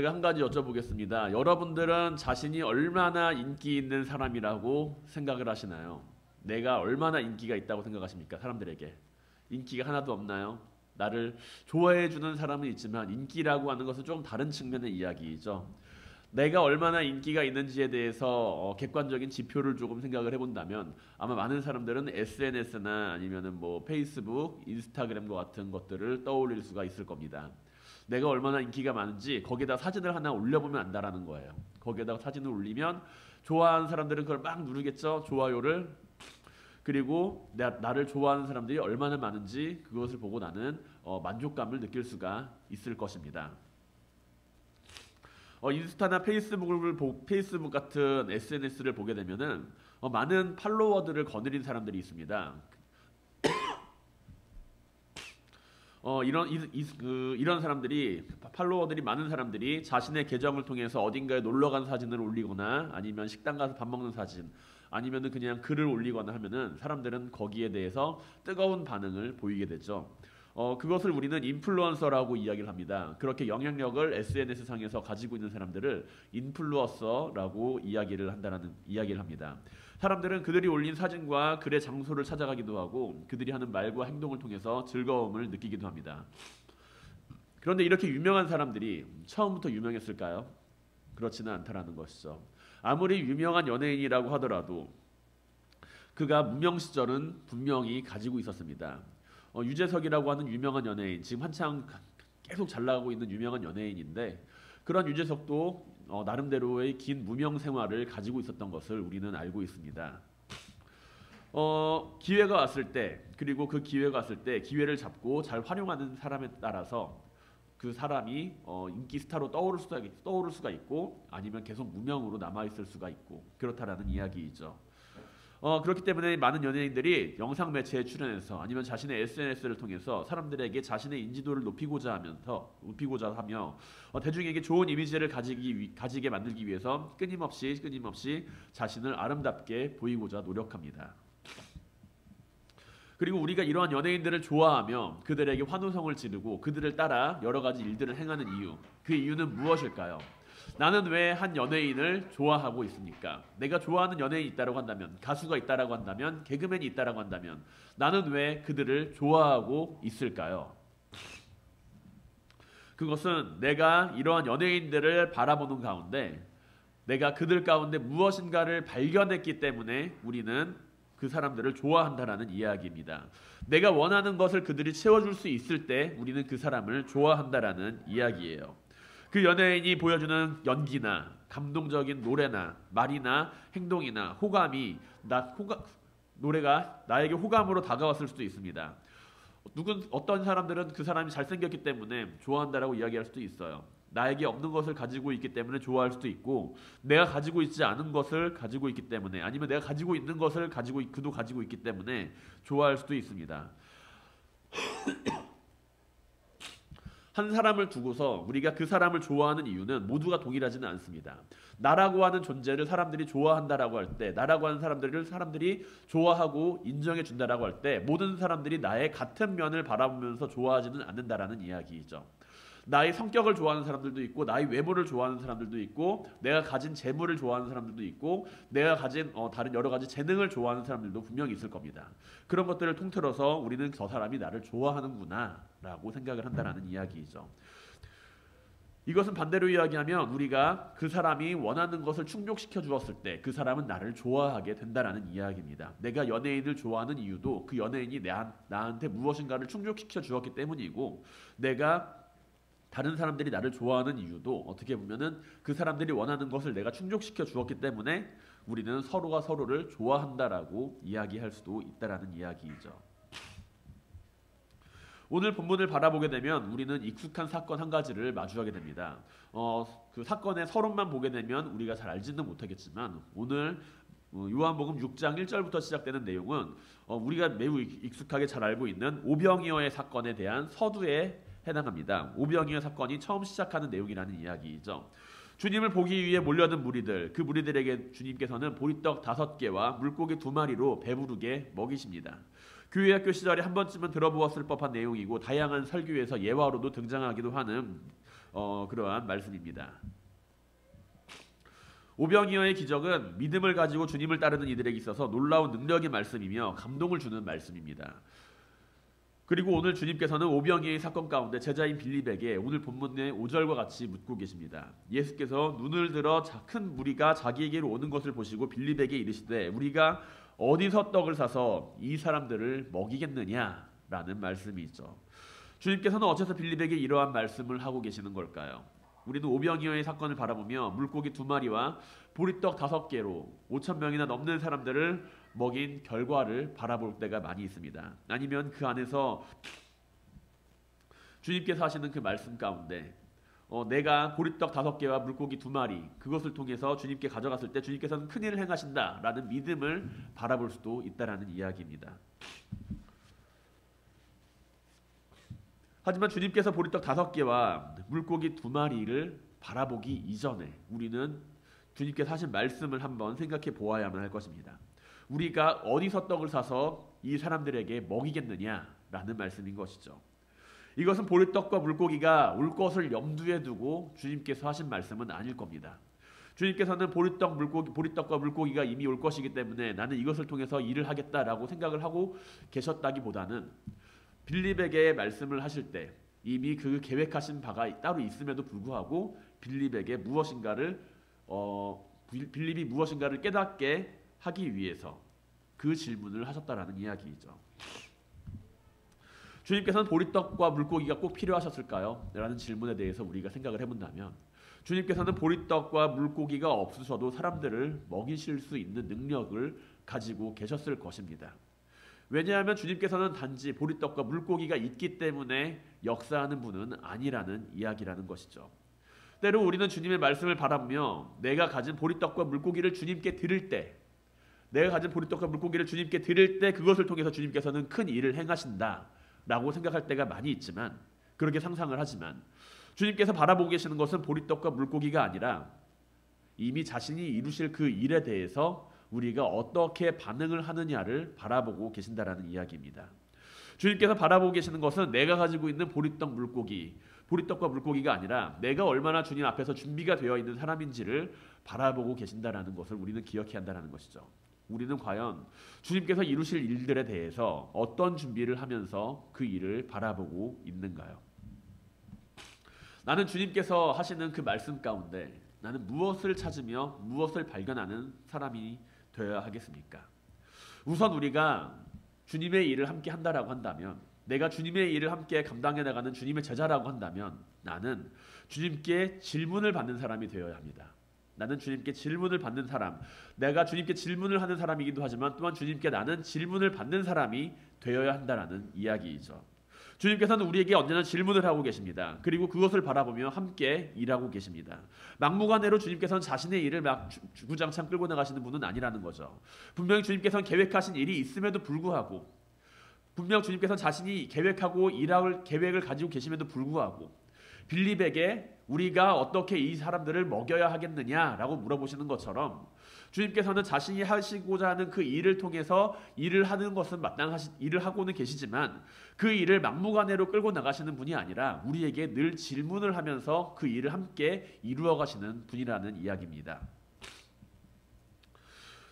제가 한 가지 여쭤보겠습니다. 여러분들은 자신이 얼마나 인기 있는 사람이라고 생각을 하시나요? 내가 얼마나 인기가 있다고 생각하십니까? 사람들에게. 인기가 하나도 없나요? 나를 좋아해주는 사람은 있지만 인기라고 하는 것은 좀 다른 측면의 이야기이죠. 내가 얼마나 인기가 있는지에 대해서 객관적인 지표를 조금 생각을 해본다면 아마 많은 사람들은 SNS나 아니면은 뭐 페이스북, 인스타그램과 같은 것들을 떠올릴 수가 있을 겁니다. 내가 얼마나 인기가 많은지 거기에다 사진을 하나 올려보면 안다라는 거예요. 거기에다가 사진을 올리면 좋아하는 사람들은 그걸 막 누르겠죠. 좋아요를. 그리고 나를 좋아하는 사람들이 얼마나 많은지 그것을 보고 나는 만족감을 느낄 수가 있을 것입니다. 인스타나 페이스북 같은 SNS를 보게 되면은 많은 팔로워들을 거느린 사람들이 있습니다. 이런 사람들이 팔로워들이 많은 사람들이 자신의 계정을 통해서 어딘가에 놀러 간 사진을 올리거나 아니면 식당 가서 밥 먹는 사진 아니면은 그냥 글을 올리거나 하면은 사람들은 거기에 대해서 뜨거운 반응을 보이게 되죠. 그것을 우리는 인플루언서라고 이야기를 합니다. 그렇게 영향력을 SNS 상에서 가지고 있는 사람들을 인플루언서라고 이야기를 합니다. 사람들은 그들이 올린 사진과 글의 장소를 찾아가기도 하고 그들이 하는 말과 행동을 통해서 즐거움을 느끼기도 합니다. 그런데 이렇게 유명한 사람들이 처음부터 유명했을까요? 그렇지는 않다라는 것이죠. 아무리 유명한 연예인이라고 하더라도 그가 무명 시절은 분명히 가지고 있었습니다. 유재석이라고 하는 유명한 연예인, 지금 한창 계속 잘 나가고 있는 유명한 연예인인데 그런 유재석도 나름대로의 긴 무명 생활을 가지고 있었던 것을 우리는 알고 있습니다. 기회가 왔을 때 그리고 그 기회가 왔을 때 기회를 잡고 잘 활용하는 사람에 따라서 그 사람이 인기 스타로 떠오를 수가 있고 아니면 계속 무명으로 남아있을 수가 있고 그렇다라는 이야기이죠. 그렇기 때문에 많은 연예인들이 영상 매체에 출연해서 아니면 자신의 SNS를 통해서 사람들에게 자신의 인지도를 높이고자 하며 대중에게 좋은 이미지를 가지게 만들기 위해서 끊임없이 자신을 아름답게 보이고자 노력합니다. 그리고 우리가 이러한 연예인들을 좋아하며 그들에게 환호성을 지르고 그들을 따라 여러 가지 일들을 행하는 이유, 그 이유는 무엇일까요? 나는 왜 한 연예인을 좋아하고 있습니까? 내가 좋아하는 연예인이 있다고 한다면, 가수가 있다고 한다면, 개그맨이 있다고 한다면 나는 왜 그들을 좋아하고 있을까요? 그것은 내가 이러한 연예인들을 바라보는 가운데 내가 그들 가운데 무엇인가를 발견했기 때문에 우리는 그 사람들을 좋아한다라는 이야기입니다. 내가 원하는 것을 그들이 채워줄 수 있을 때 우리는 그 사람을 좋아한다라는 이야기예요. 그 연예인이 보여주는 연기나 감동적인 노래나 말이나 행동이나 노래가 나에게 호감으로 다가왔을 수도 있습니다. 어떤 사람들은 그 사람이 잘생겼기 때문에 좋아한다라고 이야기할 수도 있어요. 나에게 없는 것을 가지고 있기 때문에 좋아할 수도 있고 내가 가지고 있지 않은 것을 가지고 있기 때문에 아니면 내가 가지고 있는 것을 그도 가지고 있기 때문에 좋아할 수도 있습니다. 한 사람을 두고서 우리가 그 사람을 좋아하는 이유는 모두가 동일하지는 않습니다. 나라고 하는 존재를 사람들이 좋아한다라고 할 때, 나라고 하는 사람들을 사람들이 좋아하고 인정해 준다라고 할 때 모든 사람들이 나의 같은 면을 바라보면서 좋아하지는 않는다라는 이야기이죠. 나의 성격을 좋아하는 사람들도 있고 나의 외모를 좋아하는 사람들도 있고 내가 가진 재물을 좋아하는 사람들도 있고 내가 가진 다른 여러 가지 재능을 좋아하는 사람들도 분명히 있을 겁니다. 그런 것들을 통틀어서 우리는 저 사람이 나를 좋아하는구나 라고 생각을 한다는 이야기이죠. 이것은 반대로 이야기하면 우리가 그 사람이 원하는 것을 충족시켜 주었을 때 그 사람은 나를 좋아하게 된다는 이야기입니다. 내가 연예인을 좋아하는 이유도 그 연예인이 나한테 무엇인가를 충족시켜 주었기 때문이고 내가 다른 사람들이 나를 좋아하는 이유도 어떻게 보면은 그 사람들이 원하는 것을 내가 충족시켜 주었기 때문에 우리는 서로가 서로를 좋아한다라고 이야기할 수도 있다라는 이야기이죠. 오늘 본문을 바라보게 되면 우리는 익숙한 사건 한 가지를 마주하게 됩니다. 그 사건의 서론만 보게 되면 우리가 잘 알지는 못하겠지만 오늘 요한복음 6장 1절부터 시작되는 내용은 우리가 매우 익숙하게 잘 알고 있는 오병이어의 사건에 대한 서두에 해당합니다. 오병이어 사건이 처음 시작하는 내용이라는 이야기이죠. 주님을 보기 위해 몰려든 무리들, 그 무리들에게 주님께서는 보리떡 5개와 물고기 2마리로 배부르게 먹이십니다. 교회학교 시절에 한 번쯤은 들어보았을 법한 내용이고 다양한 설교에서 예화로도 등장하기도 하는 그러한 말씀입니다. 오병이어의 기적은 믿음을 가지고 주님을 따르는 이들에게 있어서 놀라운 능력의 말씀이며 감동을 주는 말씀입니다. 그리고 오늘 주님께서는 오병이어의 사건 가운데 제자인 빌립에게 오늘 본문의 5절과 같이 묻고 계십니다. 예수께서 눈을 들어 큰 무리가 자기에게로 오는 것을 보시고 빌립에게 이르시되 우리가 어디서 떡을 사서 이 사람들을 먹이겠느냐라는 말씀이 있죠. 주님께서는 어째서 빌립에게 이러한 말씀을 하고 계시는 걸까요? 우리는 오병이어의 사건을 바라보며 물고기 2마리와 보리떡 5개로 5,000명이나 넘는 사람들을 먹인 결과를 바라볼 때가 많이 있습니다. 아니면 그 안에서 주님께서 하시는 그 말씀 가운데 내가 보리떡 5개와 물고기 2마리 그것을 통해서 주님께 가져갔을 때 주님께서는 큰일을 행하신다라는 믿음을 바라볼 수도 있다라는 이야기입니다. 하지만 주님께서 보리떡 5개와 물고기 2마리를 바라보기 이전에 우리는 주님께서 하신 말씀을 한번 생각해 보아야만 할 것입니다. 우리가 어디서 떡을 사서 이 사람들에게 먹이겠느냐라는 말씀인 것이죠. 이것은 보리떡과 물고기가 올 것을 염두에 두고 주님께서 하신 말씀은 아닐 겁니다. 주님께서는 보리떡과 물고기가 이미 올 것이기 때문에 나는 이것을 통해서 일을 하겠다라고 생각을 하고 계셨다기보다는 빌립에게 말씀을 하실 때 이미 그 계획하신 바가 따로 있음에도 불구하고 빌립이 무엇인가를 깨닫게 하기 위해서 그 질문을 하셨다라는 이야기이죠. 주님께서는 보리떡과 물고기가 꼭 필요하셨을까요? 라는 질문에 대해서 우리가 생각을 해본다면 주님께서는 보리떡과 물고기가 없으셔도 사람들을 먹이실 수 있는 능력을 가지고 계셨을 것입니다. 왜냐하면 주님께서는 단지 보리떡과 물고기가 있기 때문에 역사하는 분은 아니라는 이야기라는 것이죠. 때로 우리는 주님의 말씀을 바라보며 내가 가진 보리떡과 물고기를 주님께 드릴 때 그것을 통해서 주님께서는 큰 일을 행하신다라고 생각할 때가 많이 있지만 그렇게 상상을 하지만 주님께서 바라보고 계시는 것은 보리떡과 물고기가 아니라 이미 자신이 이루실 그 일에 대해서 우리가 어떻게 반응을 하느냐를 바라보고 계신다라는 이야기입니다. 주님께서 바라보고 계시는 것은 내가 가지고 있는 보리떡과 물고기가 아니라 내가 얼마나 주님 앞에서 준비가 되어 있는 사람인지를 바라보고 계신다라는 것을 우리는 기억해야 한다는 것이죠. 우리는 과연 주님께서 이루실 일들에 대해서 어떤 준비를 하면서 그 일을 바라보고 있는가요? 나는 주님께서 하시는 그 말씀 가운데 나는 무엇을 찾으며 무엇을 발견하는 사람이 되어야 하겠습니까? 우선 우리가 주님의 일을 함께 한다라고 한다면 내가 주님의 일을 함께 감당해 나가는 주님의 제자라고 한다면 나는 주님께 질문을 받는 사람이 되어야 합니다. 나는 주님께 질문을 받는 사람, 내가 주님께 질문을 하는 사람이기도 하지만 또한 주님께 나는 질문을 받는 사람이 되어야 한다라는 이야기이죠. 주님께서는 우리에게 언제나 질문을 하고 계십니다. 그리고 그것을 바라보며 함께 일하고 계십니다. 막무가내로 주님께서는 자신의 일을 막 주구장창 끌고 나가시는 분은 아니라는 거죠. 분명히 주님께서는 계획하신 일이 있음에도 불구하고 분명 주님께서는 자신이 계획하고 일할 계획을 가지고 계심에도 불구하고 빌립에게 우리가 어떻게 이 사람들을 먹여야 하겠느냐라고 물어보시는 것처럼 주님께서는 자신이 하시고자 하는 그 일을 통해서 일을 하는 것은 일을 하고는 계시지만 그 일을 막무가내로 끌고 나가시는 분이 아니라 우리에게 늘 질문을 하면서 그 일을 함께 이루어 가시는 분이라는 이야기입니다.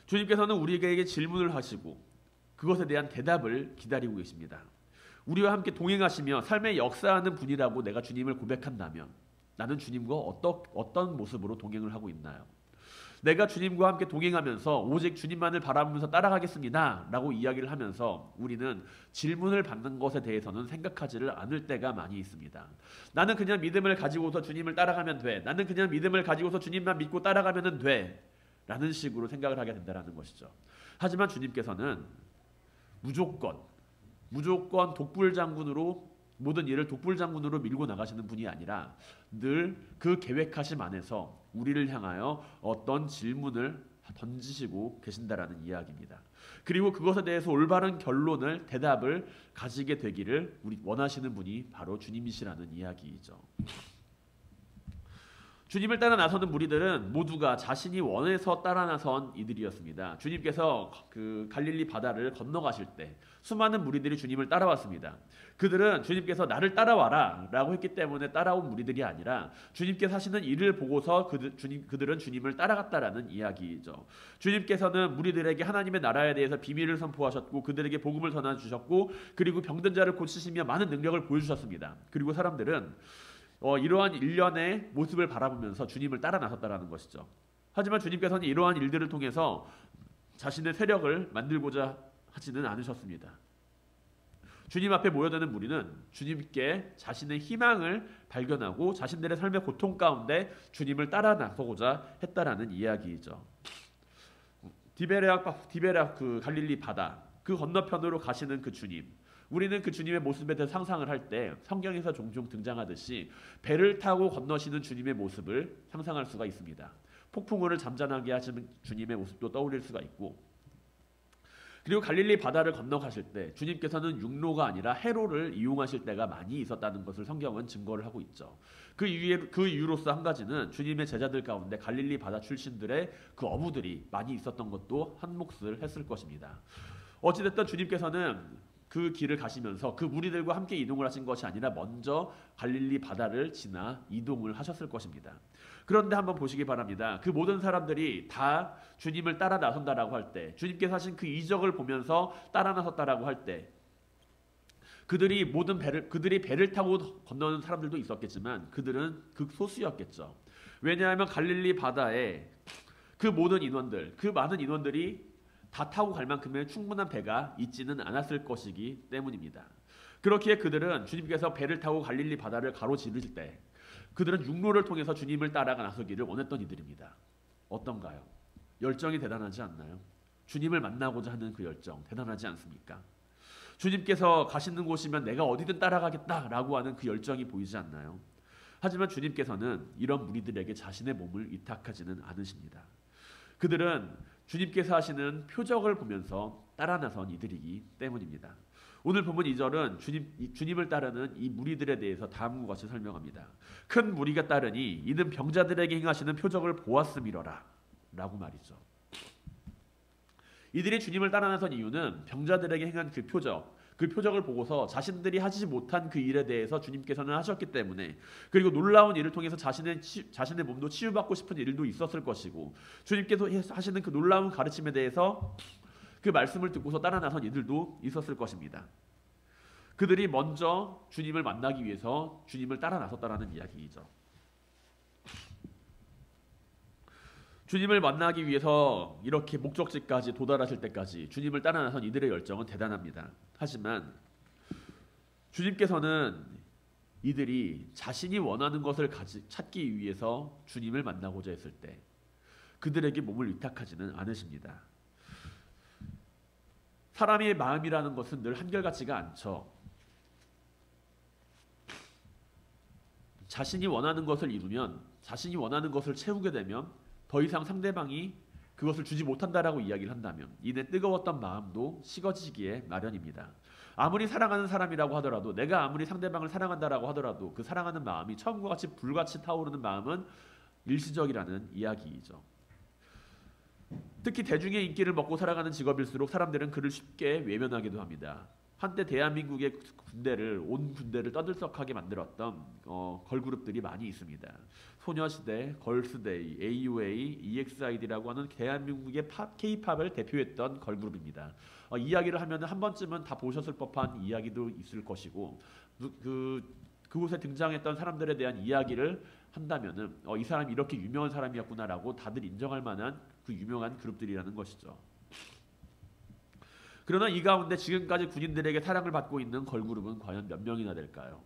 주님께서는 우리에게 질문을 하시고 그것에 대한 대답을 기다리고 계십니다. 우리와 함께 동행하시며 삶의 역사하는 분이라고 내가 주님을 고백한다면 나는 주님과 어떤 모습으로 동행을 하고 있나요? 내가 주님과 함께 동행하면서 오직 주님만을 바라보면서 따라가겠습니다 라고 이야기를 하면서 우리는 질문을 받는 것에 대해서는 생각하지를 않을 때가 많이 있습니다. 나는 그냥 믿음을 가지고서 주님을 따라가면 돼. 나는 그냥 믿음을 가지고서 주님만 믿고 따라가면 돼. 라는 식으로 생각을 하게 된다는 것이죠. 하지만 주님께서는 무조건 독불장군으로 모든 일을 독불장군으로 밀고 나가시는 분이 아니라 늘 그 계획하심 안에서 우리를 향하여 어떤 질문을 던지시고 계신다라는 이야기입니다. 그리고 그것에 대해서 올바른 대답을 가지게 되기를 원하시는 분이 바로 주님이시라는 이야기이죠. 주님을 따라 나서는 무리들은 모두가 자신이 원해서 따라 나선 이들이었습니다. 주님께서 그 갈릴리 바다를 건너가실 때 수많은 무리들이 주님을 따라왔습니다. 그들은 주님께서 나를 따라와라 라고 했기 때문에 따라온 무리들이 아니라 주님께서 하시는 일을 보고서 그들은 주님을 따라갔다라는 이야기죠. 주님께서는 무리들에게 하나님의 나라에 대해서 비밀을 선포하셨고 그들에게 복음을 전해 주셨고 그리고 병든 자를 고치시며 많은 능력을 보여주셨습니다. 그리고 사람들은 이러한 일련의 모습을 바라보면서 주님을 따라 나섰다라는 것이죠. 하지만 주님께서는 이러한 일들을 통해서 자신의 세력을 만들고자 하지는 않으셨습니다. 주님 앞에 모여드는 무리는 주님께 자신의 희망을 발견하고 자신들의 삶의 고통 가운데 주님을 따라 나서고자 했다라는 이야기이죠. 디베랴 그 갈릴리 바다 그 건너편으로 가시는 그 주님. 우리는 그 주님의 모습에 대해서 상상을 할 때 성경에서 종종 등장하듯이 배를 타고 건너시는 주님의 모습을 상상할 수가 있습니다. 폭풍우를 잠잠하게 하시는 주님의 모습도 떠올릴 수가 있고 그리고 갈릴리 바다를 건너가실 때 주님께서는 육로가 아니라 해로를 이용하실 때가 많이 있었다는 것을 성경은 증거를 하고 있죠. 그 이유로서 한 가지는 주님의 제자들 가운데 갈릴리 바다 출신들의 그 어부들이 많이 있었던 것도 한 몫을 했을 것입니다. 어찌됐든 주님께서는 그 길을 가시면서 그 무리들과 함께 이동을 하신 것이 아니라 먼저 갈릴리 바다를 지나 이동을 하셨을 것입니다. 그런데 한번 보시기 바랍니다. 그 모든 사람들이 다 주님을 따라 나선다라고 할 때 주님께서 하신 그 이적을 보면서 따라 나섰다라고 할 때 그들이 배를 타고 건너는 사람들도 있었겠지만 그들은 극소수였겠죠. 왜냐하면 갈릴리 바다에 그 모든 인원들, 그 많은 인원들이 다 타고 갈 만큼의 충분한 배가 있지는 않았을 것이기 때문입니다. 그렇기에 그들은 주님께서 배를 타고 갈릴리 바다를 가로지르실 때 그들은 육로를 통해서 주님을 따라가 나서기를 원했던 이들입니다. 어떤가요? 열정이 대단하지 않나요? 주님을 만나고자 하는 그 열정 대단하지 않습니까? 주님께서 가시는 곳이면 내가 어디든 따라가겠다라고 하는 그 열정이 보이지 않나요? 하지만 주님께서는 이런 무리들에게 자신의 몸을 위탁하지는 않으십니다. 그들은 주님께서 하시는 표적을 보면서 따라 나선 이들이기 때문입니다. 오늘 본문 2절은 주님을 따르는 이 무리들에 대해서 다음과 같이 설명합니다. 큰 무리가 따르니 이는 병자들에게 행하시는 표적을 보았음이러라 라고 말이죠. 이들이 주님을 따라 나선 이유는 병자들에게 행한 그 표적을 보고서 자신들이 하지 못한 그 일에 대해서 주님께서는 하셨기 때문에 그리고 놀라운 일을 통해서 자신의 몸도 치유받고 싶은 일도 있었을 것이고 주님께서 하시는 그 놀라운 가르침에 대해서 그 말씀을 듣고서 따라 나선 이들도 있었을 것입니다. 그들이 먼저 주님을 만나기 위해서 주님을 따라 나섰다라는 이야기이죠. 주님을 만나기 위해서 이렇게 목적지까지 도달하실 때까지 주님을 따라 나선 이들의 열정은 대단합니다. 하지만 주님께서는 이들이 자신이 원하는 것을 찾기 위해서 주님을 만나고자 했을 때 그들에게 몸을 위탁하지는 않으십니다. 사람의 마음이라는 것은 늘 한결같지가 않죠. 자신이 원하는 것을 이루면 자신이 원하는 것을 채우게 되면 더 이상 상대방이 그것을 주지 못한다라고 이야기를 한다면 이내 뜨거웠던 마음도 식어지기에 마련입니다. 아무리 사랑하는 사람이라고 하더라도 내가 아무리 상대방을 사랑한다라고 하더라도 그 사랑하는 마음이 처음과 같이 불같이 타오르는 마음은 일시적이라는 이야기이죠. 특히 대중의 인기를 먹고 살아가는 직업일수록 사람들은 그를 쉽게 외면하기도 합니다. 한때 대한민국의 온 군대를 떠들썩하게 만들었던 걸그룹들이 많이 있습니다. 소녀시대, 걸스데이, AUA, EXID라고 하는 대한민국의 K-팝을 대표했던 걸그룹입니다. 이야기를 하면 한 번쯤은 다 보셨을 법한 이야기도 있을 것이고 그곳에 등장했던 사람들에 대한 이야기를 한다면은 이 사람이 이렇게 유명한 사람이었구나라고 다들 인정할 만한 그 유명한 그룹들이라는 것이죠. 그러나 이 가운데 지금까지 군인들에게 사랑을 받고 있는 걸그룹은 과연 몇 명이나 될까요?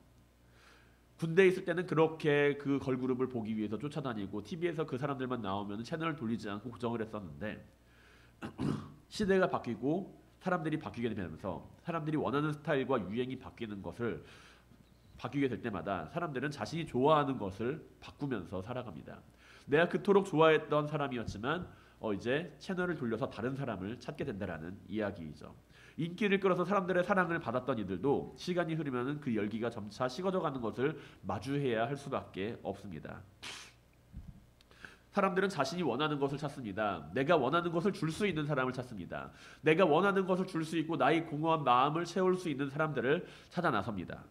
군대에 있을 때는 그렇게 그 걸그룹을 보기 위해서 쫓아다니고 TV에서 그 사람들만 나오면 채널을 돌리지 않고 고정을 했었는데 시대가 바뀌고 사람들이 바뀌게 되면서 사람들이 원하는 스타일과 유행이 바뀌게 될 때마다 사람들은 자신이 좋아하는 것을 바꾸면서 살아갑니다. 내가 그토록 좋아했던 사람이었지만 이제 채널을 돌려서 다른 사람을 찾게 된다라는 이야기이죠. 인기를 끌어서 사람들의 사랑을 받았던 이들도 시간이 흐르면 그 열기가 점차 식어져 가는 것을 마주해야 할 수밖에 없습니다. 사람들은 자신이 원하는 것을 찾습니다. 내가 원하는 것을 줄 수 있는 사람을 찾습니다. 내가 원하는 것을 줄 수 있고 나의 공허한 마음을 채울 수 있는 사람들을 찾아 나섭니다.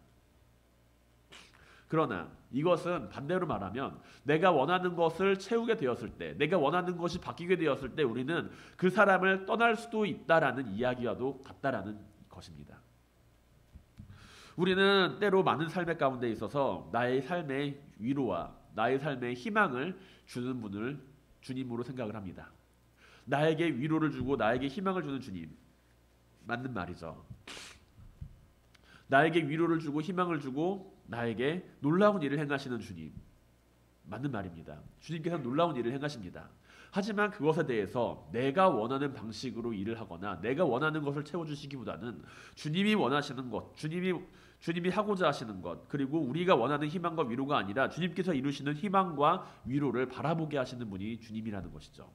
그러나 이것은 반대로 말하면 내가 원하는 것을 채우게 되었을 때, 내가 원하는 것이 바뀌게 되었을 때 우리는 그 사람을 떠날 수도 있다라는 이야기와도 같다라는 것입니다. 우리는 때로 많은 삶의 가운데 있어서 나의 삶의 위로와 나의 삶의 희망을 주는 분을 주님으로 생각을 합니다. 나에게 위로를 주고 나에게 희망을 주는 주님. 맞는 말이죠. 나에게 위로를 주고 희망을 주고 나에게 놀라운 일을 행하시는 주님. 맞는 말입니다. 주님께서 놀라운 일을 행하십니다. 하지만 그것에 대해서 내가 원하는 방식으로 일을 하거나 내가 원하는 것을 채워주시기보다는 주님이 원하시는 것, 주님이 하고자 하시는 것, 그리고 우리가 원하는 희망과 위로가 아니라 주님께서 이루시는 희망과 위로를 바라보게 하시는 분이 주님이라는 것이죠.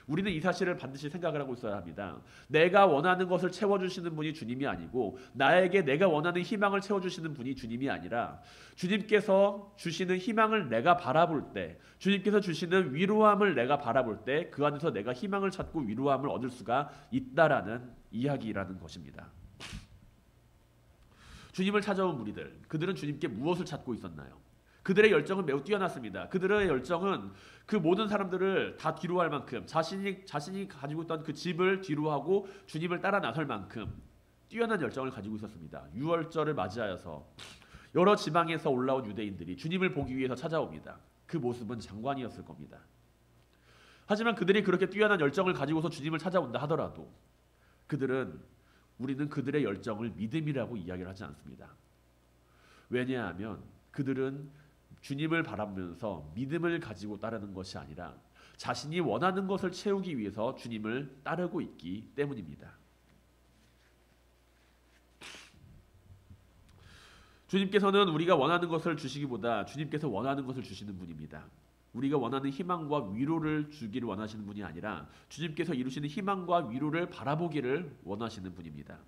우리는 이 사실을 반드시 생각을 하고 있어야 합니다. 내가 원하는 것을 채워주시는 분이 주님이 아니고 나에게 내가 원하는 희망을 채워주시는 분이 주님이 아니라 주님께서 주시는 희망을 내가 바라볼 때, 주님께서 주시는 위로함을 내가 바라볼 때 그 안에서 내가 희망을 찾고 위로함을 얻을 수가 있다라는 이야기라는 것입니다. 주님을 찾아온 무리들, 그들은 주님께 무엇을 찾고 있었나요? 그들의 열정은 매우 뛰어났습니다. 그들의 열정은 그 모든 사람들을 다 뒤로 할 만큼 자신이 가지고 있던 그 집을 뒤로 하고 주님을 따라 나설 만큼 뛰어난 열정을 가지고 있었습니다. 유월절을 맞이하여서 여러 지방에서 올라온 유대인들이 주님을 보기 위해서 찾아옵니다. 그 모습은 장관이었을 겁니다. 하지만 그들이 그렇게 뛰어난 열정을 가지고서 주님을 찾아온다 하더라도 우리는 그들의 열정을 믿음이라고 이야기를 하지 않습니다. 왜냐하면 그들은 주님을 바라보면서 믿음을 가지고 따르는 것이 아니라 자신이 원하는 것을 채우기 위해서 주님을 따르고 있기 때문입니다. 주님께서는 우리가 원하는 것을 주시기보다 주님께서 원하는 것을 주시는 분입니다. 우리가 원하는 희망과 위로를 주기를 원하시는 분이 아니라 주님께서 이루시는 희망과 위로를 바라보기를 원하시는 분입니다.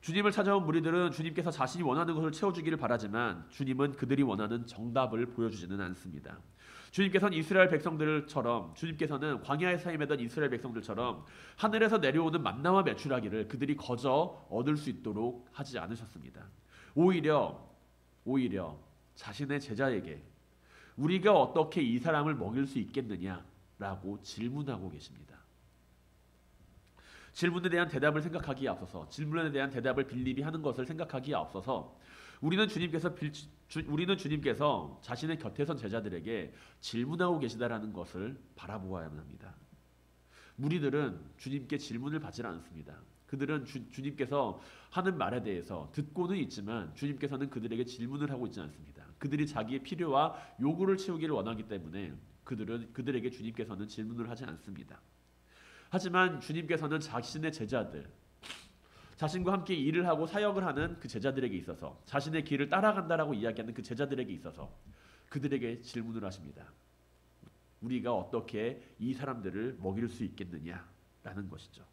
주님을 찾아온 무리들은 주님께서 자신이 원하는 것을 채워주기를 바라지만 주님은 그들이 원하는 정답을 보여주지는 않습니다. 주님께서는 주님께서는 광야에서 헤매던 이스라엘 백성들처럼 하늘에서 내려오는 만나와 메추라기를 그들이 거저 얻을 수 있도록 하지 않으셨습니다. 오히려 자신의 제자에게 우리가 어떻게 이 사람을 먹일 수 있겠느냐라고 질문하고 계십니다. 질문에 대한 대답을 생각하기에 앞서서 질문에 대한 대답을 빌립이 하는 것을 생각하기에 앞서서 우리는 주님께서 자신의 곁에 선 제자들에게 질문하고 계시다라는 것을 바라보아야만 합니다. 무리들은 주님께 질문을 받지 않습니다. 그들은 주님께서 하는 말에 대해서 듣고는 있지만 주님께서는 그들에게 질문을 하고 있지 않습니다. 그들이 자기의 필요와 요구를 채우기를 원하기 때문에 그들에게 주님께서는 질문을 하지 않습니다. 하지만 주님께서는 자신의 제자들, 자신과 함께 일을 하고 사역을 하는 그 제자들에게 있어서 자신의 길을 따라간다라고 이야기하는 그 제자들에게 있어서 그들에게 질문을 하십니다. 우리가 어떻게 이 사람들을 먹일 수 있겠느냐라는 것이죠.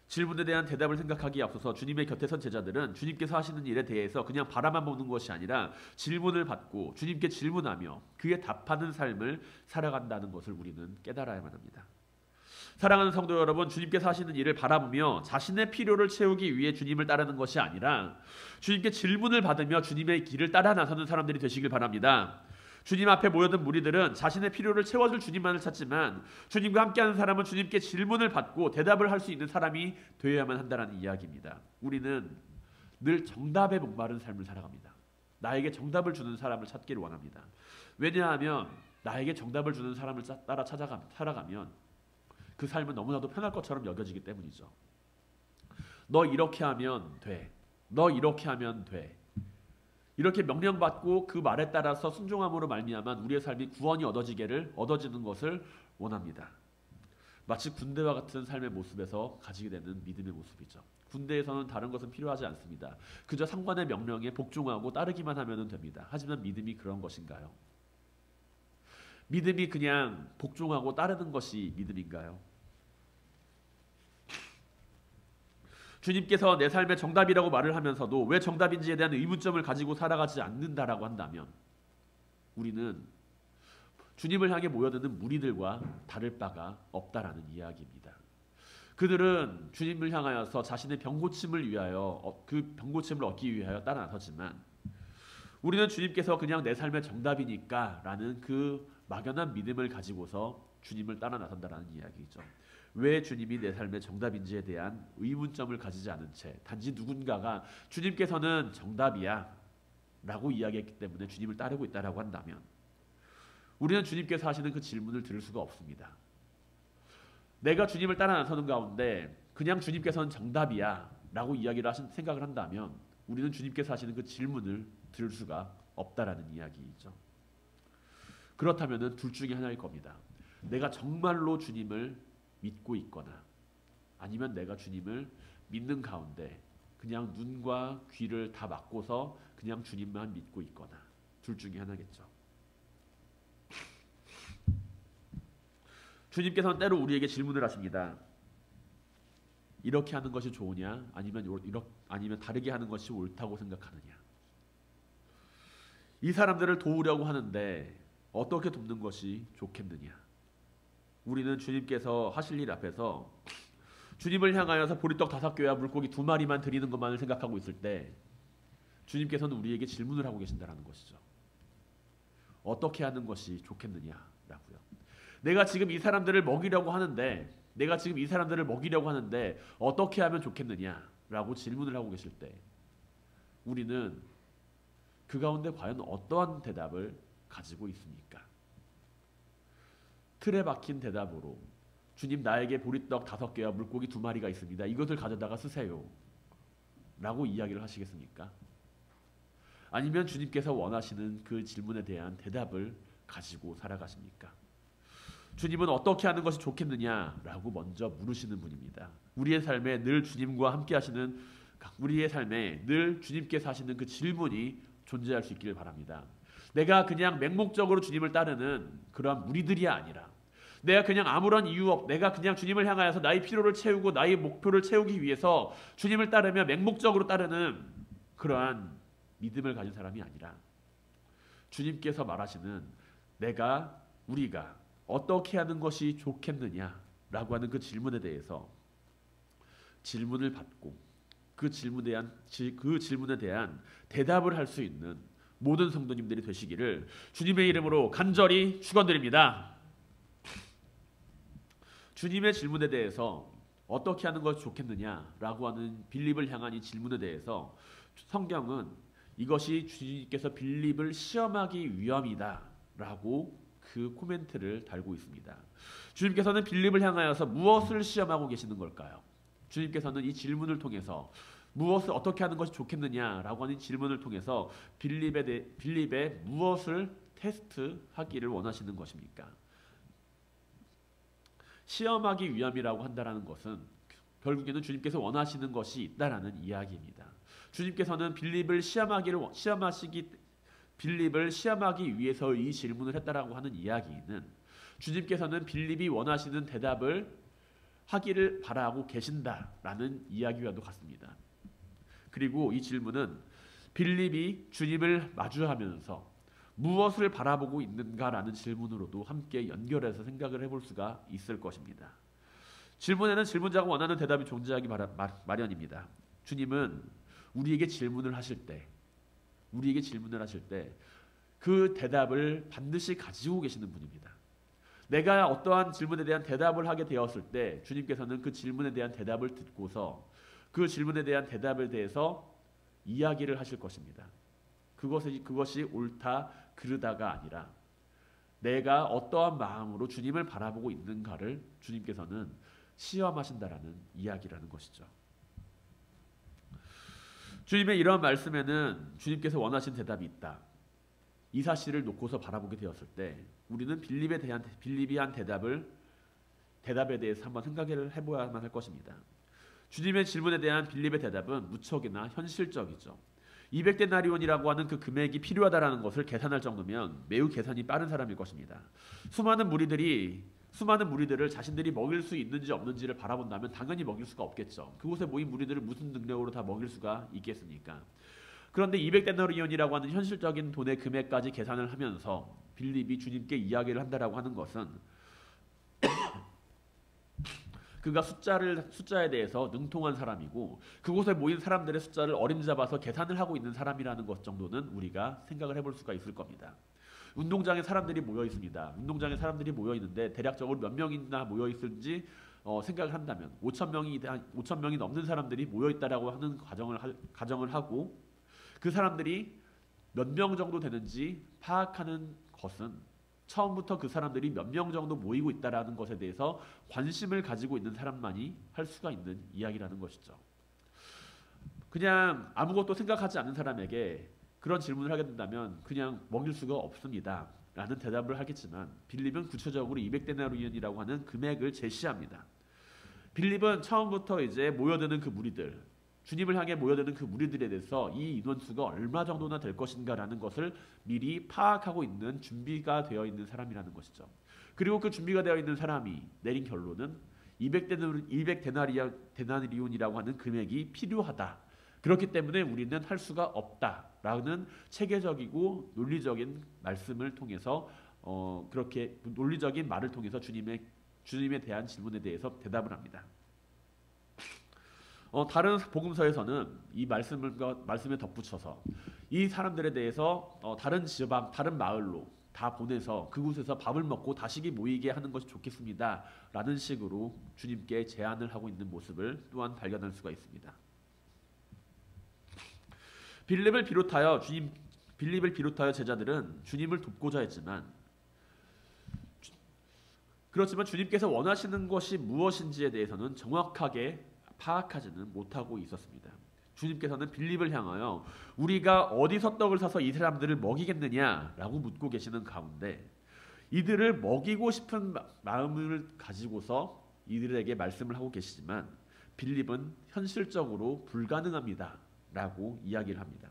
질문에 대한 대답을 생각하기에 앞서서 주님의 곁에 선 제자들은 주님께서 하시는 일에 대해서 그냥 바라만 보는 것이 아니라 질문을 받고 주님께 질문하며 그에 답하는 삶을 살아간다는 것을 우리는 깨달아야만 합니다. 사랑하는 성도 여러분, 주님께서 하시는 일을 바라보며 자신의 필요를 채우기 위해 주님을 따르는 것이 아니라 주님께 질문을 받으며 주님의 길을 따라 나서는 사람들이 되시길 바랍니다. 주님 앞에 모여든 무리들은 자신의 필요를 채워줄 주님만을 찾지만 주님과 함께하는 사람은 주님께 질문을 받고 대답을 할 수 있는 사람이 되어야만 한다는 이야기입니다. 우리는 늘 정답에 목마른 삶을 살아갑니다. 나에게 정답을 주는 사람을 찾기를 원합니다. 왜냐하면 나에게 정답을 주는 사람을 따라 살아가면 그 삶은 너무나도 편할 것처럼 여겨지기 때문이죠. 너 이렇게 하면 돼. 너 이렇게 하면 돼. 이렇게 명령받고 그 말에 따라서 순종함으로 말미암아 우리의 삶이 구원이 얻어지는 것을 원합니다. 마치 군대와 같은 삶의 모습에서 가지게 되는 믿음의 모습이죠. 군대에서는 다른 것은 필요하지 않습니다. 그저 상관의 명령에 복종하고 따르기만 하면 됩니다. 하지만 믿음이 그런 것인가요? 믿음이 그냥 복종하고 따르는 것이 믿음인가요? 주님께서 내 삶의 정답이라고 말을 하면서도 왜 정답인지에 대한 의문점을 가지고 살아가지 않는다라고 한다면 우리는 주님을 향해 모여드는 무리들과 다를 바가 없다라는 이야기입니다. 그들은 주님을 향하여서 자신의 병고침을 위하여 그 병고침을 얻기 위하여 따라 나섰지만 우리는 주님께서 그냥 내 삶의 정답이니까 라는 그 막연한 믿음을 가지고서 주님을 따라 나선다라는 이야기죠. 왜 주님이 내 삶의 정답인지에 대한 의문점을 가지지 않은 채 단지 누군가가 주님께서는 정답이야 라고 이야기했기 때문에 주님을 따르고 있다라고 한다면 우리는 주님께서 하시는 그 질문을 들을 수가 없습니다. 내가 주님을 따라 나서는 가운데 그냥 주님께서는 정답이야 라고 이야기를 생각을 한다면 우리는 주님께서 하시는 그 질문을 들을 수가 없다라는 이야기이죠. 그렇다면 둘 중에 하나일 겁니다. 내가 정말로 주님을 믿고 있거나 아니면 내가 주님을 믿는 가운데 그냥 눈과 귀를 다 막고서 그냥 주님만 믿고 있거나 둘 중에 하나겠죠. 주님께서는 때로 우리에게 질문을 하십니다. 이렇게 하는 것이 좋으냐 아니면 다르게 하는 것이 옳다고 생각하느냐. 이 사람들을 도우려고 하는데 어떻게 돕는 것이 좋겠느냐. 우리는 주님께서 하실 일 앞에서 주님을 향하여서 보리떡 5개와 물고기 2마리만 드리는 것만을 생각하고 있을 때 주님께서는 우리에게 질문을 하고 계신다는 것이죠. 어떻게 하는 것이 좋겠느냐라고요. 내가 지금 이 사람들을 먹이려고 하는데 어떻게 하면 좋겠느냐라고 질문을 하고 계실 때 우리는 그 가운데 과연 어떠한 대답을 가지고 있습니까? 틀에 박힌 대답으로 주님 나에게 보리떡 5개와 물고기 2마리가 있습니다. 이것을 가져다가 쓰세요. 라고 이야기를 하시겠습니까? 아니면 주님께서 원하시는 그 질문에 대한 대답을 가지고 살아가십니까? 주님은 어떻게 하는 것이 좋겠느냐라고 먼저 물으시는 분입니다. 우리의 삶에 늘 주님과 함께 하시는 우리의 삶에 늘 주님께서 하시는 그 질문이 존재할 수 있기를 바랍니다. 내가 그냥 맹목적으로 주님을 따르는 그러한 무리들이 아니라 내가 그냥 아무런 이유 내가 그냥 주님을 향하여서 나의 필요를 채우고 나의 목표를 채우기 위해서 주님을 따르며 맹목적으로 따르는 그러한 믿음을 가진 사람이 아니라 주님께서 말하시는 우리가 어떻게 하는 것이 좋겠느냐라고 하는 그 질문에 대해서 질문을 받고 그 질문에 대한 대답을 할 수 있는 모든 성도님들이 되시기를 주님의 이름으로 간절히 축원드립니다. 주님의 질문에 대해서 어떻게 하는 것이 좋겠느냐라고 하는 빌립을 향한 이 질문에 대해서 성경은 이것이 주님께서 빌립을 시험하기 위함이다라고 그 코멘트를 달고 있습니다. 주님께서는 빌립을 향하여서 무엇을 시험하고 계시는 걸까요? 주님께서는 이 질문을 통해서 무엇을 어떻게 하는 것이 좋겠느냐라고 하는 질문을 통해서 빌립의 무엇을 테스트하기를 원하시는 것입니까? 시험하기 위함이라고 한다라는 것은 결국에는 주님께서 원하시는 것이 있다라는 이야기입니다. 주님께서는 빌립을 시험하기 위해서 이 질문을 했다라고 하는 이야기는 주님께서는 빌립이 원하시는 대답을 하기를 바라고 계신다라는 이야기와도 같습니다. 그리고 이 질문은 빌립이 주님을 마주하면서 무엇을 바라보고 있는가라는 질문으로도 함께 연결해서 생각을 해볼 수가 있을 것입니다. 질문에는 질문자가 원하는 대답이 존재하기 마련입니다. 주님은 우리에게 질문을 하실 때 그 대답을 반드시 가지고 계시는 분입니다. 내가 어떠한 질문에 대한 대답을 하게 되었을 때 주님께서는 그 질문에 대한 대답을 듣고서 그 질문에 대한 대답에 대해서 이야기를 하실 것입니다. 그것이 옳다 그르다가 아니라 내가 어떠한 마음으로 주님을 바라보고 있는가를 주님께서는 시험하신다라는 이야기라는 것이죠. 주님의 이러한 말씀에는 주님께서 원하신 대답이 있다. 이 사실을 놓고서 바라보게 되었을 때 우리는 빌립이 한 대답에 대해서 한번 생각을 해보야만 할 것입니다. 주님의 질문에 대한 빌립의 대답은 무척이나 현실적이죠. 200데나리온이라고 하는 그 금액이 필요하다라는 것을 계산할 정도면 매우 계산이 빠른 사람일 것입니다. 수많은 무리들을 자신들이 먹일 수 있는지 없는지를 바라본다면 당연히 먹일 수가 없겠죠. 그곳에 모인 무리들을 무슨 능력으로 다 먹일 수가 있겠습니까? 그런데 200데나리온이라고 하는 현실적인 돈의 금액까지 계산을 하면서 빌립이 주님께 이야기를 한다라고 하는 것은 그가 숫자에 대해서 능통한 사람이고 그곳에 모인 사람들의 숫자를 어림잡아서 계산을 하고 있는 사람이라는 것 정도는 우리가 생각을 해볼 수가 있을 겁니다. 운동장에 사람들이 모여 있습니다. 운동장에 사람들이 모여 있는데 대략적으로 몇 명이나 모여 있을지 생각을 한다면 5천 명이 넘는 사람들이 모여 있다라고 하는 가정을 하고 그 사람들이 몇 명 정도 되는지 파악하는 것은 처음부터 그 사람들이 몇 명 정도 모이고 있다라는 것에 대해서 관심을 가지고 있는 사람만이 할 수가 있는 이야기라는 것이죠. 그냥 아무것도 생각하지 않는 사람에게 그런 질문을 하게 된다면 그냥 먹일 수가 없습니다 라는 대답을 하겠지만 빌립은 구체적으로 200데나리온이라고 하는 금액을 제시합니다. 빌립은 처음부터 이제 모여드는 그 무리들, 주님을 향해 모여드는 그 무리들에 대해서 이 인원수가 얼마 정도나 될 것인가라는 것을 미리 파악하고 있는 준비가 되어 있는 사람이라는 것이죠. 그리고 그 준비가 되어 있는 사람이 내린 결론은 200데나리온이라고 하는 금액이 필요하다. 그렇기 때문에 우리는 할 수가 없다라는 체계적이고 논리적인 말씀을 통해서 그렇게 논리적인 말을 통해서 주님에 대한 질문에 대해서 대답을 합니다. 다른 복음서에서는 이 말씀에 덧붙여서 이 사람들에 대해서 다른 지방, 다른 마을로 다 보내서 그곳에서 밥을 먹고 다시기 모이게 하는 것이 좋겠습니다. 라는 식으로 주님께 제안을 하고 있는 모습을 또한 발견할 수가 있습니다. 빌립을 비롯하여 제자들은 주님을 돕고자 했지만 그렇지만 주님께서 원하시는 것이 무엇인지에 대해서는 정확하게 파악하지는 못하고 있었습니다. 주님께서는 빌립을 향하여 우리가 어디서 떡을 사서 이 사람들을 먹이겠느냐라고 묻고 계시는 가운데 이들을 먹이고 싶은 마음을 가지고서 이들에게 말씀을 하고 계시지만 빌립은 현실적으로 불가능합니다 라고 이야기를 합니다.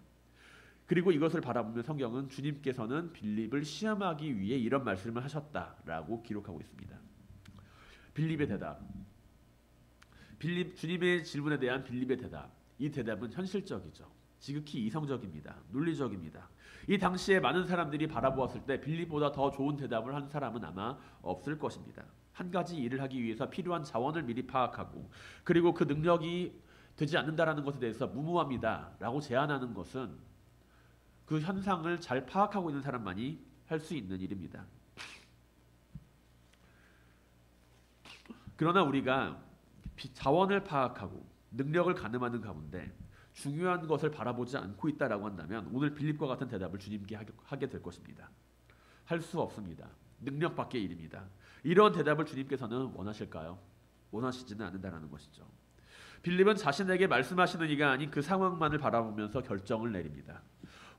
그리고 이것을 바라보면 성경은 주님께서는 빌립을 시험하기 위해 이런 말씀을 하셨다라고 기록하고 있습니다. 빌립의 대답, 주님의 질문에 대한 빌립의 대답, 이 대답은 현실적이죠. 지극히 이성적입니다. 논리적입니다. 이 당시에 많은 사람들이 바라보았을 때 빌립보다 더 좋은 대답을 한 사람은 아마 없을 것입니다. 한 가지 일을 하기 위해서 필요한 자원을 미리 파악하고 그리고 그 능력이 되지 않는다라는 것에 대해서 무모합니다 라고 제안하는 것은 그 현상을 잘 파악하고 있는 사람만이 할 수 있는 일입니다. 그러나 우리가 자원을 파악하고 능력을 가늠하는 가운데 중요한 것을 바라보지 않고 있다라고 한다면 오늘 빌립과 같은 대답을 주님께 하게 될 것입니다. 할 수 없습니다. 능력 밖의 일입니다. 이런 대답을 주님께서는 원하실까요? 원하시지는 않는다라는 것이죠. 빌립은 자신에게 말씀하시는 이가 아닌 그 상황만을 바라보면서 결정을 내립니다.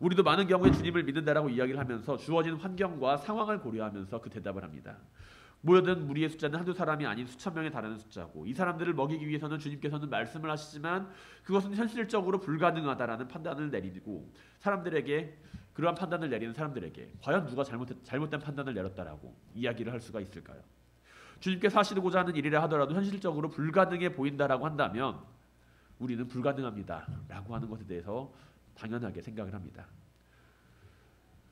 우리도 많은 경우에 주님을 믿는다라고 이야기를 하면서 주어진 환경과 상황을 고려하면서 그 대답을 합니다. 모여든 무리의 숫자는 한두 사람이 아닌 수천 명에 달하는 숫자고 이 사람들을 먹이기 위해서는 주님께서는 말씀을 하시지만 그것은 현실적으로 불가능하다라는 판단을 내리고 사람들에게 그러한 판단을 내리는 사람들에게 과연 누가 잘못된 판단을 내렸다라고 이야기를 할 수가 있을까요? 주님께서 하시고자 하는 일이라 하더라도 현실적으로 불가능해 보인다라고 한다면 우리는 불가능합니다 라고 하는 것에 대해서 당연하게 생각을 합니다.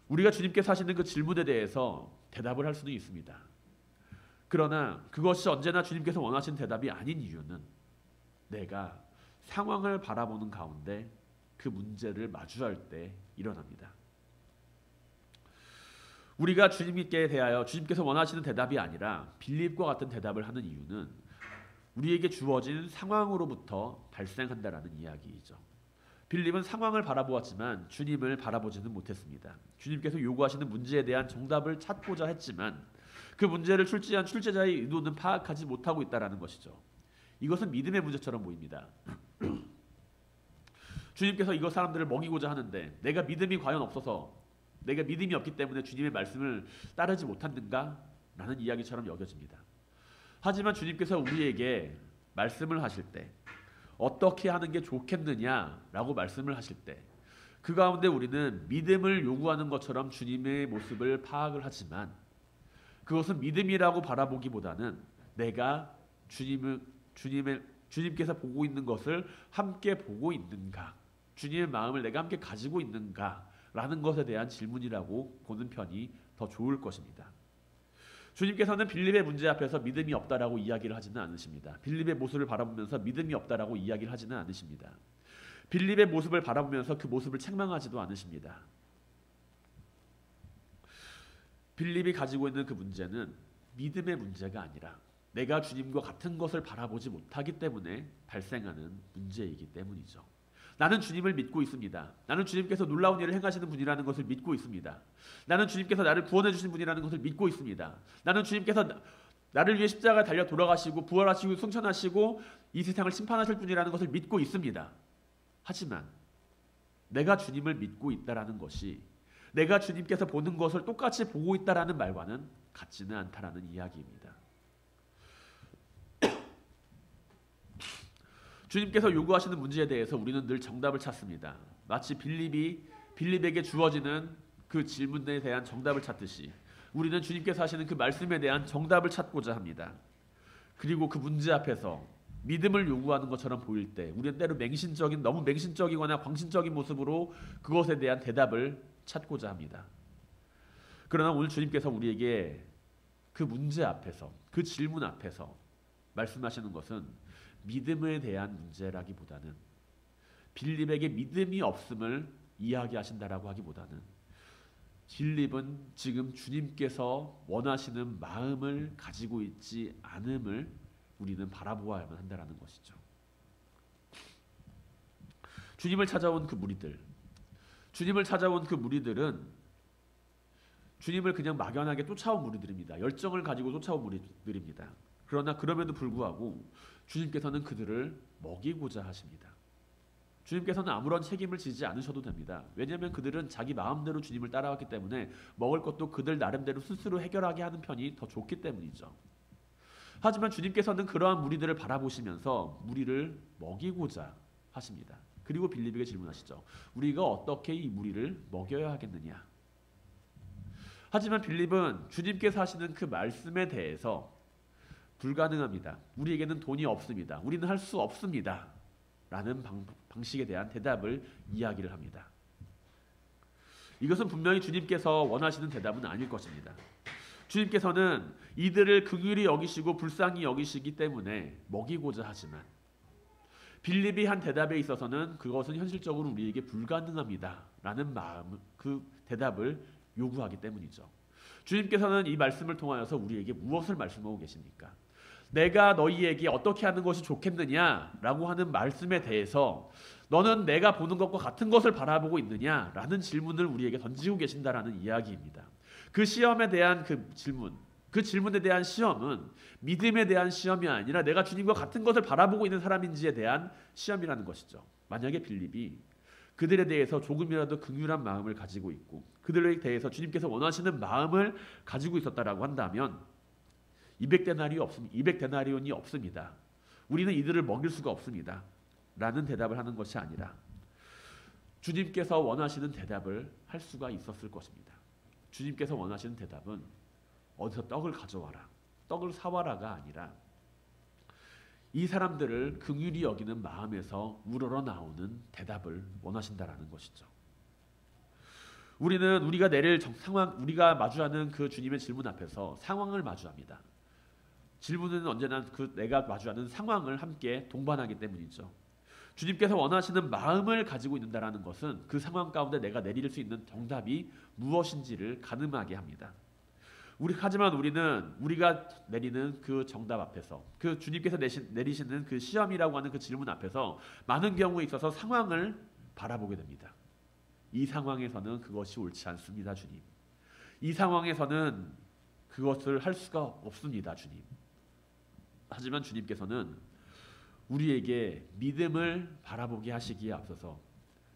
우리가 주님께서 하시는 그 질문에 대해서 대답을 할 수는 있습니다. 그러나 그것이 언제나 주님께서 원하시는 대답이 아닌 이유는 내가 상황을 바라보는 가운데 그 문제를 마주할 때 일어납니다. 우리가 주님께 대하여 주님께서 원하시는 대답이 아니라 빌립과 같은 대답을 하는 이유는 우리에게 주어진 상황으로부터 발생한다라는 이야기이죠. 빌립은 상황을 바라보았지만 주님을 바라보지는 못했습니다. 주님께서 요구하시는 문제에 대한 정답을 찾고자 했지만 그 문제를 출제한 출제자의 의도는 파악하지 못하고 있다는 것이죠. 이것은 믿음의 문제처럼 보입니다. 주님께서 이거 사람들을 먹이고자 하는데 내가 믿음이 과연 없어서 내가 믿음이 없기 때문에 주님의 말씀을 따르지 못하는가? 라는 이야기처럼 여겨집니다. 하지만 주님께서 우리에게 말씀을 하실 때 어떻게 하는 게 좋겠느냐라고 말씀을 하실 때 그 가운데 우리는 믿음을 요구하는 것처럼 주님의 모습을 파악을 하지만 그것은 믿음이라고 바라보기보다는 내가 주님께서 보고 있는 것을 함께 보고 있는가 주님의 마음을 내가 함께 가지고 있는가라는 것에 대한 질문이라고 보는 편이 더 좋을 것입니다. 주님께서는 빌립의 문제 앞에서 믿음이 없다라고 이야기를 하지는 않으십니다. 빌립의 모습을 바라보면서 믿음이 없다라고 이야기를 하지는 않으십니다. 빌립의 모습을 바라보면서 그 모습을 책망하지도 않으십니다. 빌립이 가지고 있는 그 문제는 믿음의 문제가 아니라 내가 주님과 같은 것을 바라보지 못하기 때문에 발생하는 문제이기 때문이죠. 나는 주님을 믿고 있습니다. 나는 주님께서 놀라운 일을 행하시는 분이라는 것을 믿고 있습니다. 나는 주님께서 나를 구원해 주신 분이라는 것을 믿고 있습니다. 나는 주님께서 나를 위해 십자가에 달려 돌아가시고 부활하시고 승천하시고 이 세상을 심판하실 분이라는 것을 믿고 있습니다. 하지만 내가 주님을 믿고 있다라는 것이 내가 주님께서 보는 것을 똑같이 보고 있다라는 말과는 같지는 않다라는 이야기입니다. 주님께서 요구하시는 문제에 대해서 우리는 늘 정답을 찾습니다. 마치 빌립에게 주어지는 그 질문에 대한 정답을 찾듯이 우리는 주님께서 하시는 그 말씀에 대한 정답을 찾고자 합니다. 그리고 그 문제 앞에서 믿음을 요구하는 것처럼 보일 때 우리는 때로 너무 맹신적이거나 광신적인 모습으로 그것에 대한 대답을 찾고자 합니다. 그러나 오늘 주님께서 우리에게 그 문제 앞에서, 그 질문 앞에서 말씀하시는 것은 믿음에 대한 문제라기보다는 빌립에게 믿음이 없음을 이야기하신다라고 하기보다는 빌립은 지금 주님께서 원하시는 마음을 가지고 있지 않음을 우리는 바라보아야만 한다라는 것이죠. 주님을 찾아온 그 무리들은 주님을 그냥 막연하게 쫓아온 무리들입니다. 열정을 가지고 쫓아온 무리들입니다. 그러나 그럼에도 불구하고 주님께서는 그들을 먹이고자 하십니다. 주님께서는 아무런 책임을 지지 않으셔도 됩니다. 왜냐하면 그들은 자기 마음대로 주님을 따라왔기 때문에 먹을 것도 그들 나름대로 스스로 해결하게 하는 편이 더 좋기 때문이죠. 하지만 주님께서는 그러한 무리들을 바라보시면서 무리를 먹이고자 하십니다. 그리고 빌립에게 질문하시죠. 우리가 어떻게 이 무리를 먹여야 하겠느냐? 하지만 빌립은 주님께서 하시는 그 말씀에 대해서 불가능합니다. 우리에게는 돈이 없습니다. 우리는 할 수 없습니다. 라는 방식에 대한 대답을 이야기를 합니다. 이것은 분명히 주님께서 원하시는 대답은 아닐 것입니다. 주님께서는 이들을 긍휼히 여기시고 불쌍히 여기시기 때문에 먹이고자 하지만 빌립이 한 대답에 있어서는 그것은 현실적으로 우리에게 불가능합니다. 라는 그 대답을 요구하기 때문이죠. 주님께서는 이 말씀을 통하여서 우리에게 무엇을 말씀하고 계십니까? 내가 너희에게 어떻게 하는 것이 좋겠느냐라고 하는 말씀에 대해서 너는 내가 보는 것과 같은 것을 바라보고 있느냐라는 질문을 우리에게 던지고 계신다라는 이야기입니다. 그 시험에 대한 그 질문에 대한 시험은 믿음에 대한 시험이 아니라 내가 주님과 같은 것을 바라보고 있는 사람인지에 대한 시험이라는 것이죠. 만약에 빌립이 그들에 대해서 조금이라도 긍휼한 마음을 가지고 있고 그들에 대해서 주님께서 원하시는 마음을 가지고 있었다라고 한다면 200데나리온이 없습니다. 우리는 이들을 먹일 수가 없습니다. 라는 대답을 하는 것이 아니라 주님께서 원하시는 대답을 할 수가 있었을 것입니다. 주님께서 원하시는 대답은 어디서 떡을 가져와라, 떡을 사와라가 아니라 이 사람들을 긍휼히 여기는 마음에서 우러러 나오는 대답을 원하신다라는 것이죠. 우리는 우리가 마주하는 그 주님의 질문 앞에서 상황을 마주합니다. 질문은 언제나 내가 마주하는 상황을 함께 동반하기 때문이죠. 주님께서 원하시는 마음을 가지고 있는다라는 것은 그 상황 가운데 내가 내릴 수 있는 정답이 무엇인지를 가늠하게 합니다. 하지만 우리가 내리는 그 정답 앞에서 그 주님께서 내리시는 그 시험이라고 하는 그 질문 앞에서 많은 경우에 있어서 상황을 바라보게 됩니다. 이 상황에서는 그것이 옳지 않습니다, 주님. 이 상황에서는 그것을 할 수가 없습니다, 주님. 하지만 주님께서는 우리에게 믿음을 바라보게 하시기에 앞서서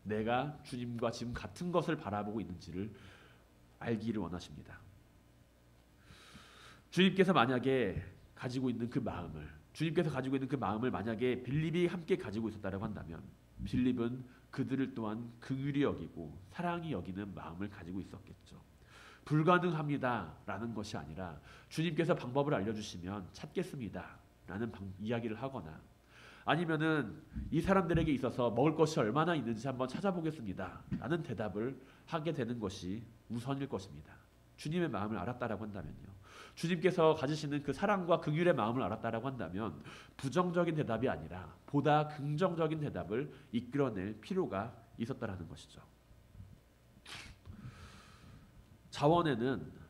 내가 주님과 지금 같은 것을 바라보고 있는지를 알기를 원하십니다. 주님께서 가지고 있는 그 마음을 만약에 빌립이 함께 가지고 있었다고 한다면 빌립은 그들을 또한 긍휼히 여기고 사랑히 여기는 마음을 가지고 있었겠죠. 불가능합니다라는 것이 아니라 주님께서 방법을 알려주시면 찾겠습니다라는 이야기를 하거나 아니면은 이 사람들에게 있어서 먹을 것이 얼마나 있는지 한번 찾아보겠습니다 라는 대답을 하게 되는 것이 우선일 것입니다. 주님의 마음을 알았다라고 한다면요, 주님께서 가지시는 그 사랑과 긍휼의 마음을 알았다라고 한다면 부정적인 대답이 아니라 보다 긍정적인 대답을 이끌어낼 필요가 있었다라는 것이죠. 자원에는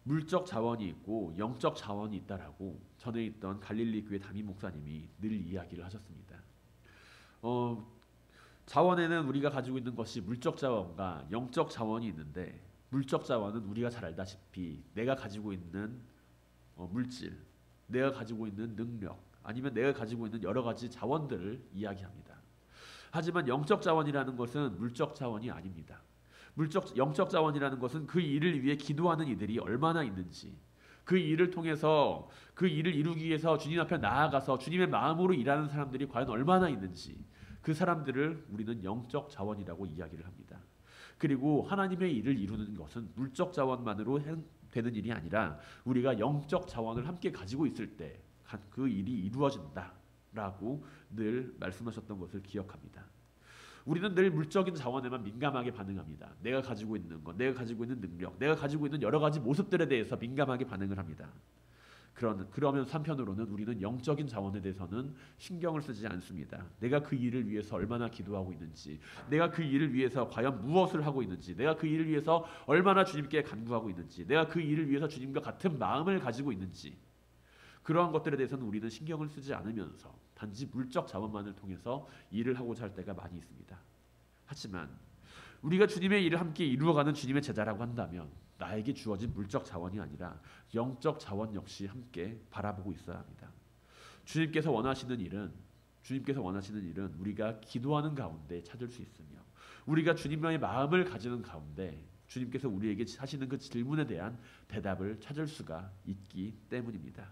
물적 자원이 있고 영적 자원이 있다라고 전에 있던 갈릴리 교회 담임 목사님이 늘 이야기를 하셨습니다. 자원에는 우리가 가지고 있는 것이 물적 자원과 영적 자원이 있는데, 물적 자원은 우리가 잘 알다시피 내가 가지고 있는 물질, 내가 가지고 있는 능력, 아니면 내가 가지고 있는 여러 가지 자원들을 이야기합니다. 하지만 영적 자원이라는 것은 물적 자원이 아닙니다. 영적 자원이라는 것은 그 일을 위해 기도하는 이들이 얼마나 있는지, 그 일을 통해서 그 일을 이루기 위해서 주님 앞에 나아가서 주님의 마음으로 일하는 사람들이 과연 얼마나 있는지, 그 사람들을 우리는 영적 자원이라고 이야기를 합니다. 그리고 하나님의 일을 이루는 것은 물적 자원만으로 되는 일이 아니라 우리가 영적 자원을 함께 가지고 있을 때 그 일이 이루어진다라고 늘 말씀하셨던 것을 기억합니다. 우리는 늘 물적인 자원에만 민감하게 반응합니다. 내가 가지고 있는 것, 내가 가지고 있는 능력, 내가 가지고 있는 여러 가지 모습들에 대해서 민감하게 반응을 합니다. 그러면 한편으로는 우리는 영적인 자원에 대해서는 신경을 쓰지 않습니다. 내가 그 일을 위해서 얼마나 기도하고 있는지, 내가 그 일을 위해서 과연 무엇을 하고 있는지, 내가 그 일을 위해서 얼마나 주님께 간구하고 있는지, 내가 그 일을 위해서 주님과 같은 마음을 가지고 있는지, 그러한 것들에 대해서는 우리는 신경을 쓰지 않으면서 단지 물적 자원만을 통해서 일을 하고자 할 때가 많이 있습니다. 하지만 우리가 주님의 일을 함께 이루어가는 주님의 제자라고 한다면 나에게 주어진 물적 자원이 아니라 영적 자원 역시 함께 바라보고 있어야 합니다. 주님께서 원하시는 일은 우리가 기도하는 가운데 찾을 수 있으며, 우리가 주님의 마음을 가지는 가운데 주님께서 우리에게 하시는 그 질문에 대한 대답을 찾을 수가 있기 때문입니다.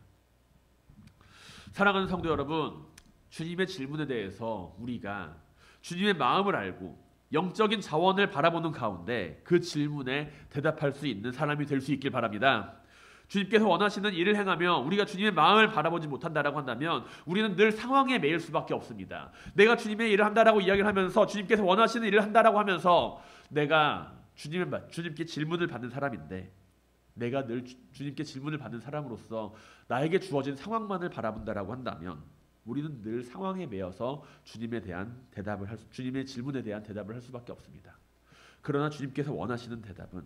사랑하는 성도 여러분, 주님의 질문에 대해서 우리가 주님의 마음을 알고 영적인 자원을 바라보는 가운데 그 질문에 대답할 수 있는 사람이 될 수 있길 바랍니다. 주님께서 원하시는 일을 행하며 우리가 주님의 마음을 바라보지 못한다라고 한다면 우리는 늘 상황에 매일 수밖에 없습니다. 내가 주님의 일을 한다라고 이야기를 하면서, 주님께서 원하시는 일을 한다라고 하면서 내가 주님께 질문을 받는 사람인데, 내가 늘 주님께 질문을 받는 사람으로서 나에게 주어진 상황만을 바라본다라고 한다면 우리는 늘 상황에 매여서 주님의 질문에 대한 대답을 할 수밖에 없습니다. 그러나 주님께서 원하시는 대답은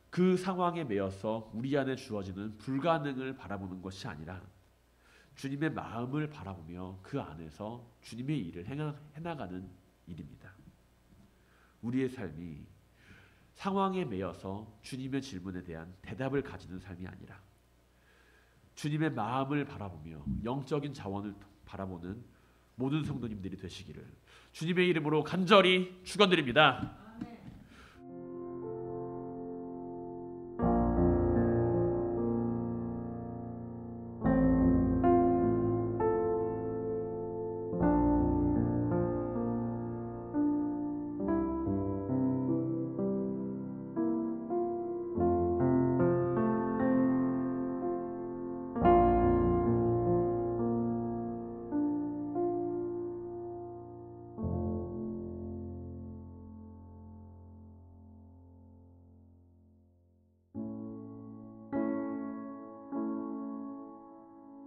그 상황에 매여서 우리 안에 주어지는 불가능을 바라보는 것이 아니라 주님의 마음을 바라보며 그 안에서 주님의 일을 해나가는 일입니다. 우리의 삶이 상황에 매여서 주님의 질문에 대한 대답을 가지는 삶이 아니라 주님의 마음을 바라보며 영적인 자원을 바라보는 모든 성도님들이 되시기를 주님의 이름으로 간절히 축원드립니다.